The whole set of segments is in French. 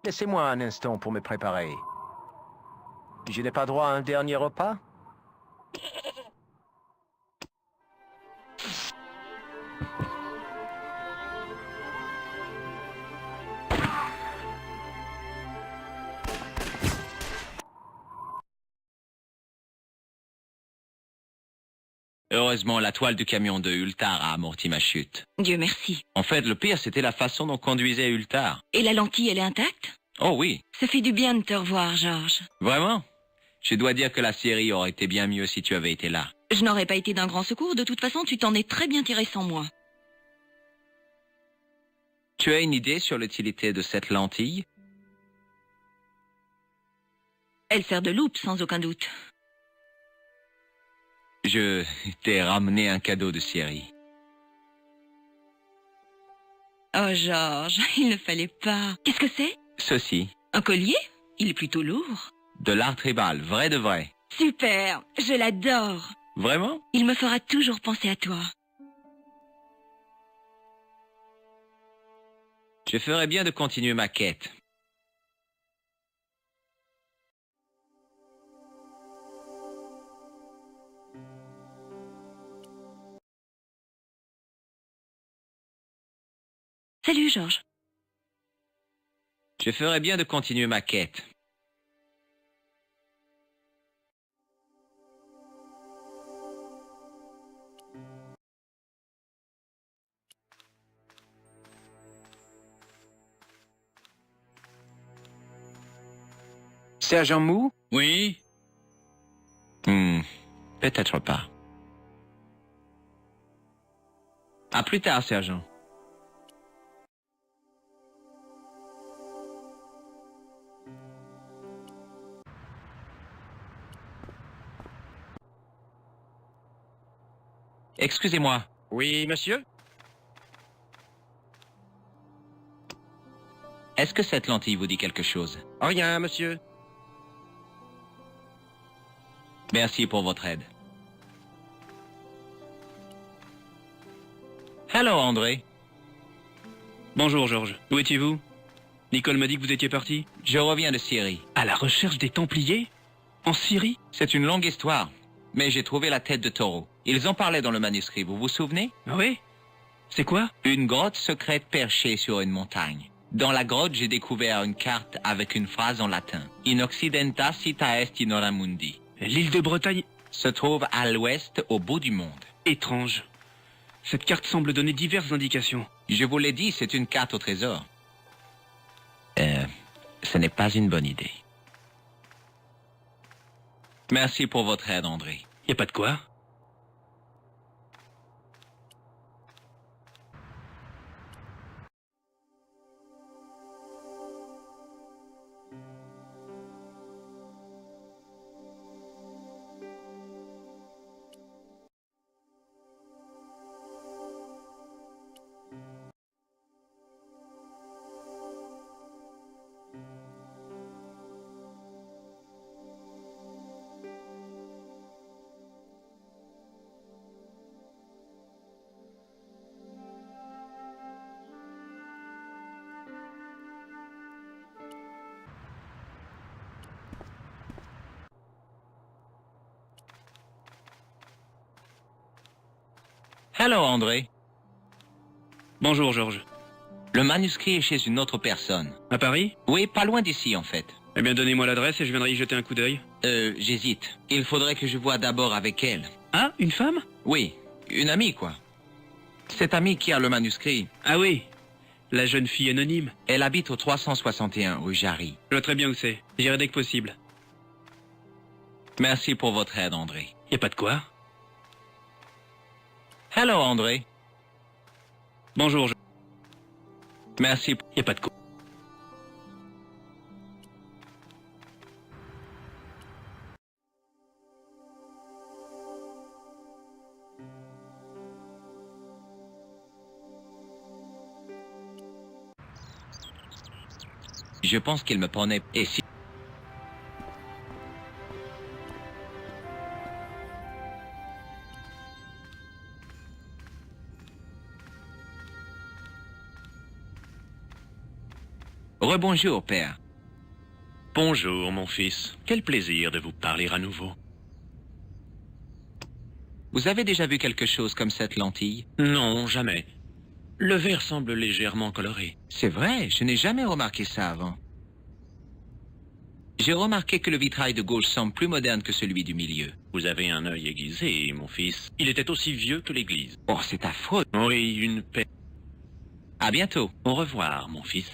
Laissez-moi un instant pour me préparer. Je n'ai pas droit à un dernier repas? Heureusement, la toile du camion de Ultar a amorti ma chute. Dieu merci. En fait, le pire, c'était la façon dont conduisait Ultar. Et la lentille, elle est intacte? Oh oui, Ça fait du bien de te revoir, Georges. vraiment? Je dois dire que la série aurait été bien mieux si tu avais été là. Je n'aurais pas été d'un grand secours, de toute façon, tu t'en es très bien tiré sans moi. Tu as une idée sur l'utilité de cette lentille? Elle sert de loupe, sans aucun doute. Je t'ai ramené un cadeau de série. Oh, Georges, il ne fallait pas. Qu'est-ce que c'est? Ceci, Un collier? Il est plutôt lourd. de l'art tribal, vrai de vrai. Super, je l'adore. Vraiment? Il me fera toujours penser à toi. Je ferais bien de continuer ma quête. Salut, Georges. Je ferais bien de continuer ma quête. Sergent Mou? Oui? Peut-être pas. À plus tard, sergent. Excusez-moi. Oui, monsieur? Est-ce que cette lentille vous dit quelque chose? Rien, monsieur. Merci pour votre aide. Hello, André. Bonjour, Georges. Où étiez-vous? Nicole m'a dit que vous étiez parti. Je reviens de Syrie. À la recherche des Templiers? En Syrie? C'est une longue histoire, mais j'ai trouvé la tête de taureau. Ils en parlaient dans le manuscrit, vous vous souvenez? Ah oui? C'est quoi? Une grotte secrète perchée sur une montagne. Dans la grotte, j'ai découvert une carte avec une phrase en latin. In occidenta cita est in hora mundi. L'île de Bretagne? Se trouve à l'ouest, au bout du monde. Étrange. Cette carte semble donner diverses indications. Je vous l'ai dit, c'est une carte au trésor. Ce n'est pas une bonne idée. Merci pour votre aide, André. Y a pas de quoi? Hello, André. Bonjour, Georges. Le manuscrit est chez une autre personne. À Paris? Oui, pas loin d'ici, en fait. Eh bien, donnez-moi l'adresse et je viendrai y jeter un coup d'œil. J'hésite. Il faudrait que je voie d'abord avec elle. Ah, une femme? Oui, une amie, quoi. Cette amie qui a le manuscrit, Ah oui, la jeune fille anonyme. elle habite au 361 rue Jarry. Je vois très bien où c'est. J'irai dès que possible. Merci pour votre aide, André. Y a pas de quoi? Hello, André. Bonjour, Merci. y a pas de quoi. Je pense qu'il me prenait... Et si... Rebonjour, père. Bonjour, mon fils. Quel plaisir de vous parler à nouveau. Vous avez déjà vu quelque chose comme cette lentille? Non, jamais. Le verre semble légèrement coloré. C'est vrai, je n'ai jamais remarqué ça avant. J'ai remarqué que le vitrail de gauche semble plus moderne que celui du milieu. Vous avez un œil aiguisé, mon fils. Il était aussi vieux que l'église. Oh, c'est affreux. Oui, une paix. À bientôt. Au revoir, mon fils.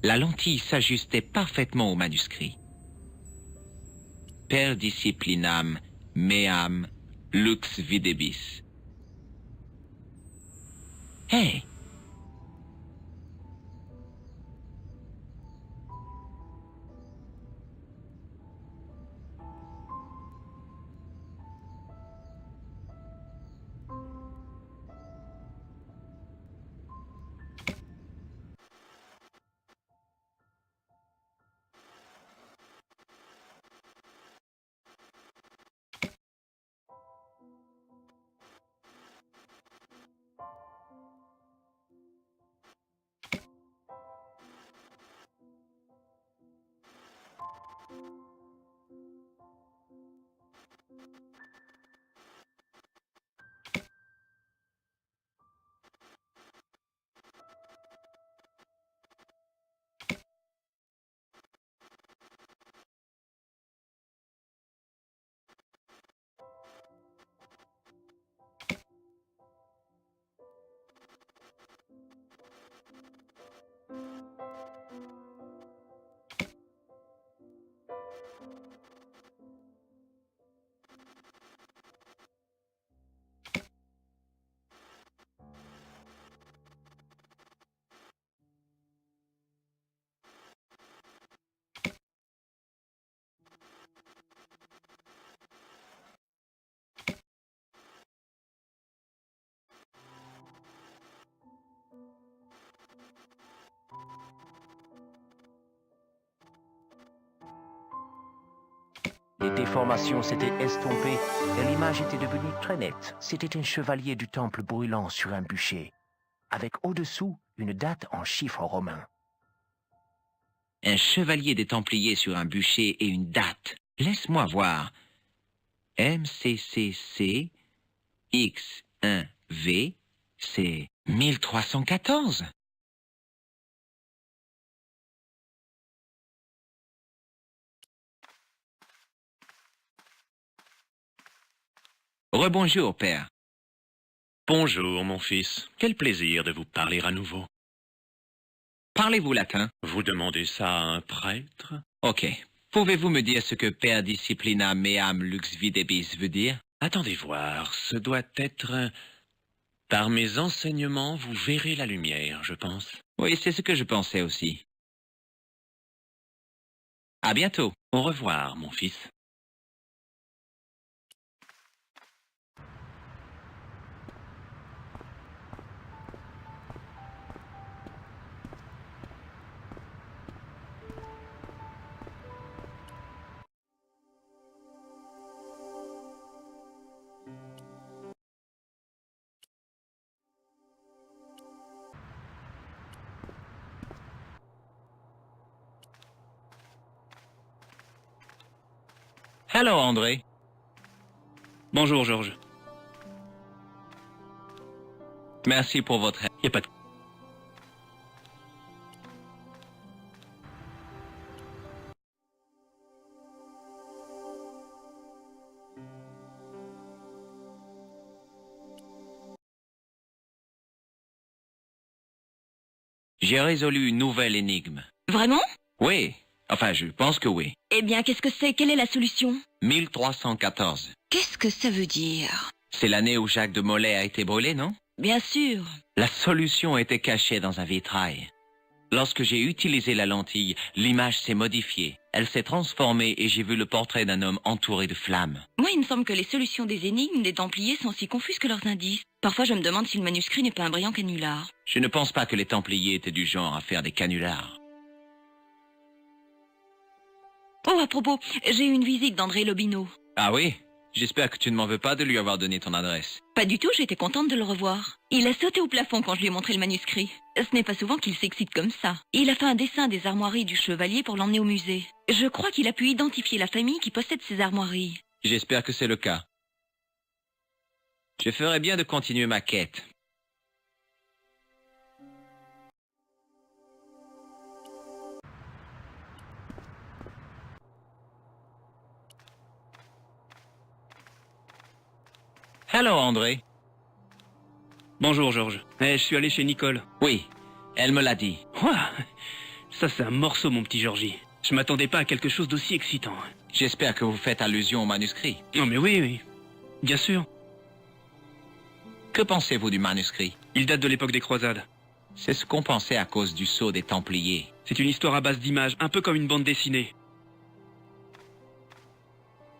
La lentille s'ajustait parfaitement au manuscrit. Per disciplinam meam lux videbis. Hey! Les déformations s'étaient estompées et l'image était devenue très nette. C'était un chevalier du temple brûlant sur un bûcher, avec au-dessous une date en chiffres romains. Un chevalier des Templiers sur un bûcher et une date. Laisse-moi voir. MCCC X1V, c'est 1314. Rebonjour, père. Bonjour, mon fils. Quel plaisir de vous parler à nouveau. Parlez-vous latin? Vous demandez ça à un prêtre? Ok. Pouvez-vous me dire ce que per disciplina meam lux videbis veut dire? Attendez voir, ce doit être... Par mes enseignements, vous verrez la lumière, je pense. Oui, c'est ce que je pensais aussi. À bientôt. Au revoir, mon fils. Hello, André. Bonjour, Georges. Merci pour votre aide. Y a pas de... J'ai résolu une nouvelle énigme. Vraiment? Oui. Enfin, je pense que oui. Eh bien, qu'est-ce que c'est? Quelle est la solution? 1314. Qu'est-ce que ça veut dire? C'est l'année où Jacques de Molay a été brûlé, non? Bien sûr. La solution était cachée dans un vitrail. Lorsque j'ai utilisé la lentille, l'image s'est modifiée. Elle s'est transformée et j'ai vu le portrait d'un homme entouré de flammes. Moi, il me semble que les solutions des énigmes des Templiers sont aussi confuses que leurs indices. Parfois, je me demande si le manuscrit n'est pas un brillant canular. Je ne pense pas que les Templiers étaient du genre à faire des canulars. Oh, à propos, j'ai eu une visite d'André Lobineau. Ah oui? J'espère que tu ne m'en veux pas de lui avoir donné ton adresse. Pas du tout, j'étais contente de le revoir. Il a sauté au plafond quand je lui ai montré le manuscrit. Ce n'est pas souvent qu'il s'excite comme ça. Il a fait un dessin des armoiries du chevalier pour l'emmener au musée. Je crois qu'il a pu identifier la famille qui possède ces armoiries. J'espère que c'est le cas. Je ferais bien de continuer ma quête. Hello, André. Bonjour, Georges. Je suis allé chez Nicole. Oui, elle me l'a dit. Ouah, ça, c'est un morceau, mon petit Georgie. Je m'attendais pas à quelque chose d'aussi excitant. J'espère que vous faites allusion au manuscrit. Non, mais oui, oui. Bien sûr. Que pensez-vous du manuscrit? Il date de l'époque des croisades. C'est ce qu'on pensait à cause du sceau des Templiers. C'est une histoire à base d'images, un peu comme une bande dessinée.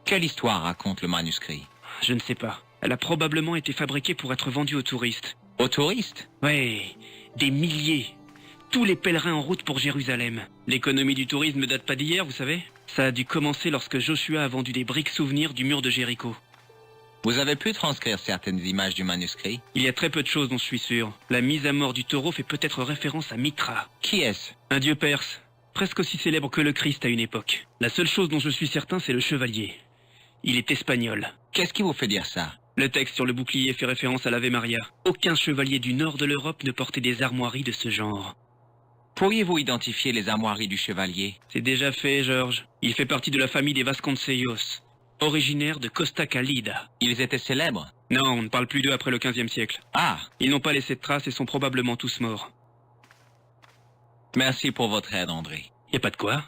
Quelle histoire raconte le manuscrit? Je ne sais pas. Elle a probablement été fabriquée pour être vendue aux touristes. Aux touristes? Ouais, des milliers. Tous les pèlerins en route pour Jérusalem. L'économie du tourisme ne date pas d'hier, vous savez. Ça a dû commencer lorsque Joshua a vendu des briques souvenirs du mur de Jéricho. Vous avez pu transcrire certaines images du manuscrit? Il y a très peu de choses dont je suis sûr. La mise à mort du taureau fait peut-être référence à Mitra. Qui est-ce? Un dieu perse, presque aussi célèbre que le Christ à une époque. La seule chose dont je suis certain, c'est le chevalier. Il est espagnol. Qu'est-ce qui vous fait dire ça? Le texte sur le bouclier fait référence à l'Ave Maria. Aucun chevalier du nord de l'Europe ne portait des armoiries de ce genre. Pourriez-vous identifier les armoiries du chevalier? C'est déjà fait, Georges. Il fait partie de la famille des Vasconcellos, originaire de Costa Calida. Ils étaient célèbres? Non, on ne parle plus d'eux après le XVe siècle. Ah! Ils n'ont pas laissé de traces et sont probablement tous morts. Merci pour votre aide, André. Y a pas de quoi.